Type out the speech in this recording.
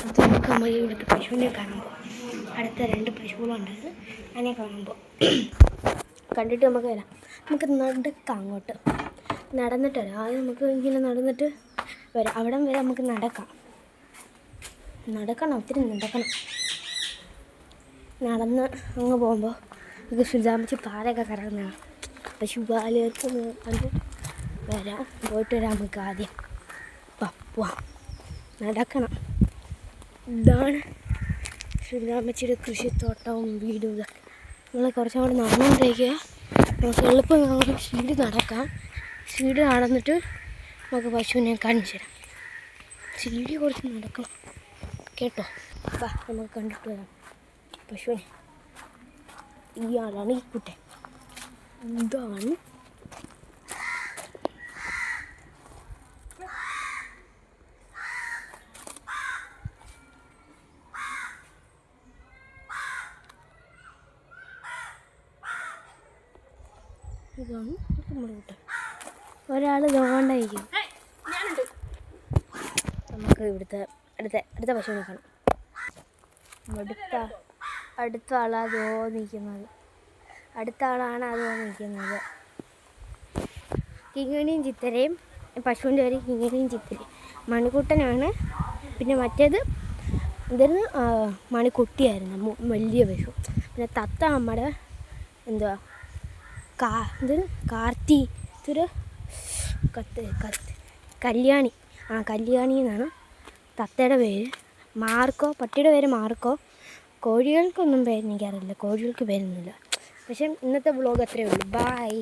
അത് നമുക്ക് നമ്മൾ ഇവിടുത്തെ പശുവിനെ കാണുമ്പോൾ അടുത്ത 2 പശുക്കളുണ്ടായിരുന്നു. അതിനെ കാണുമ്പോൾ കണ്ടിട്ട് നമുക്ക് വരാം. നമുക്ക് നടക്കാം, അങ്ങോട്ട് നടന്നിട്ട് വരാം. ആദ്യം നമുക്ക് ഇങ്ങനെ നടന്നിട്ട് വരാം. അവിടം വരെ നമുക്ക് നടക്കണം, ഒത്തിരി നടക്കണം. നടന്ന് അങ്ങ് പോകുമ്പോൾ നമുക്ക് സുജാമിച്ച് പാലൊക്കെ കറങ്ങുന്നതാണ്. പശുപാല് കണ്ട് വരാം, പോയിട്ട് വരാം. നമുക്ക് ആദ്യം പോവാം, നടക്കണം. ഇതാണ് സുജാമച്ചിയുടെ കൃഷിത്തോട്ടവും വീടും. ഇതൊക്കെ നമ്മൾ കുറച്ചും കൂടി നടന്നുകൊണ്ടിരിക്കുക. നമുക്ക് എളുപ്പം സ്പീഡ് നടക്കാം. സ്പീഡ് നടന്നിട്ട് നമുക്ക് പശുവിനെ കാണിച്ചു തരാം. സ്പീഡിൽ കുറച്ച് നടക്കണം കേട്ടോ. നമുക്ക് കണ്ടിട്ട് വരാം പശുവിനെ. ഇയാളാണ് ഈ കുട്ടൻ. ഇതാണ് നമ്മുടെ കുട്ടൻ. ഒരാൾ തോണ്ടായിരിക്കും. നമുക്ക് ഇവിടുത്തെ അടുത്ത പശുവിനെ കാണാം. അടുത്ത ആളാണ് അതോ നിൽക്കുന്നത്. കിങ്ങിണിയും ചിത്തരയും. പശുവിൻ്റെ പേര് കിങ്ങിണിയും ചിത്തരയും. മണിക്കുട്ടനാണ്. പിന്നെ മറ്റേത് ഇതൊരു മണിക്കുട്ടിയായിരുന്നു, വലിയ പശു. പിന്നെ തത്ത നമ്മുടെ എന്തുവാ കാർത്തി. ഇതൊരു കല്യാണി. കല്യാണി എന്നാണ് തത്തയുടെ പേര്. പട്ടിയുടെ പേര് മാർക്കോ. കോഴികൾക്കൊന്നും പേരെനിക്കറിയില്ല, കോഴികൾക്ക് പേരൊന്നുമില്ല. പക്ഷേ ഇന്നത്തെ വ്ളോഗ് അത്രയേ ഉള്ളൂ. ബൈ.